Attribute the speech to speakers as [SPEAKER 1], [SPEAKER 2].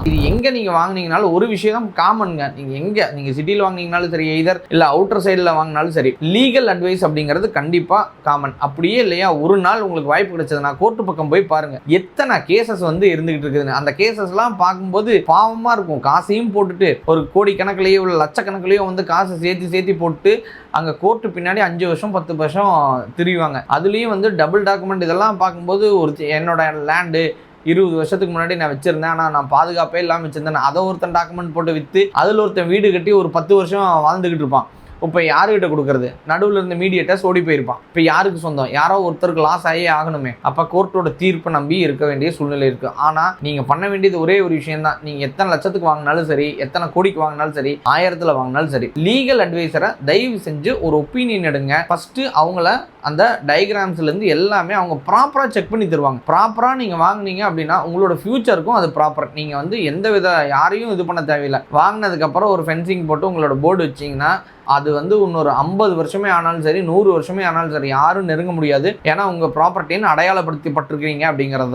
[SPEAKER 1] இது எங்கே நீங்கள் வாங்கினீங்கனாலும் ஒரு விஷயம் தான் காமனுங்க. நீங்கள் சிட்டியில் வாங்கினீங்கனாலும் சரி, எய்தர் இல்லை அவுட்டர் சைடில் வாங்கினாலும் சரி, லீகல் அட்வைஸ் அப்படிங்கிறது கண்டிப்பாக காமன். அப்படியே இல்லையா, ஒரு நாள் உங்களுக்கு வாய்ப்பு கிடைச்சதுன்னா கோர்ட்டு பக்கம் போய் பாருங்கள், எத்தனை கேசஸ் இருந்துகிட்டு இருக்குதுன்னு. அந்த கேசஸ்லாம் பார்க்கும்போது பாவமாக இருக்கும். காசையும் போட்டுட்டு ஒரு கோடி கணக்கிலேயோ இல்லை லட்சக்கணக்கிலேயோ காசை சேர்த்து போட்டு அங்கே கோர்ட்டு பின்னாடி 5 வருஷம் 10 வருஷம் திரிவாங்க. அதுலேயும் டபுள் டாக்குமெண்ட் இதெல்லாம் பார்க்கும்போது என்னோட லேண்டு 20 வருஷத்துக்கு முன்னாடி நான் வச்சிருந்தேன், ஆனால் நான் பாதுகாப்பே இல்லாமல் வச்சிருந்தேன், அதை ஒருத்தன் டாக்குமெண்ட் போட்டு விற்று அதில் ஒருத்தன் வீடு கட்டி ஒரு 10 வருஷம் வாழ்ந்துக்கிட்டு இருப்பான். இப்போ யாருக்கிட்ட கொடுக்கறது? நடுவில் இருந்த மீடியேட்டர்ஸ் ஓடி போயிருப்பான். இப்போ யாருக்கு சொந்தம்? யாரோ ஒருத்தருக்கு லாஸ் ஆகியே ஆகணுமே. அப்போ கோர்ட்டோட தீர்ப்பை நம்பி இருக்க வேண்டிய சூழ்நிலை இருக்குது. ஆனால் நீங்கள் பண்ண வேண்டியது ஒரே ஒரு விஷயம் தான். நீங்கள் எத்தனை லட்சத்துக்கு வாங்கினாலும் சரி, எத்தனை கோடிக்கு வாங்கினாலும் சரி, 1000ல் வாங்கினாலும் சரி, லீகல் அட்வைசரை தயவு செஞ்சு ஒரு ஒப்பீனியன் எடுங்க. ஃபஸ்ட்டு அவங்கள அந்த டயக்ராம்ஸ்லேருந்து எல்லாமே அவங்க ப்ராப்பராக செக் பண்ணி தருவாங்க. ப்ராப்பராக நீங்கள் வாங்கினீங்க அப்படின்னா உங்களோட ஃபியூச்சருக்கும் அது ப்ராப்பர். நீங்கள் எந்த வித யாரையும் இது பண்ண தேவையில்லை. வாங்கினதுக்கப்புறம் ஒரு ஃபென்சிங் போட்டு உங்களோட போர்டு வச்சிங்கன்னா அது இன்னொரு 50 வருஷமே ஆனாலும் சரி, 100 வருஷமே ஆனாலும் சரி, யாரும் நெருங்க முடியாது. ஏன்னா உங்கள் ப்ராப்பர்ட்டின்னு அடையாளப்படுத்தப்பட்டிருக்கீங்க அப்படிங்கிறது.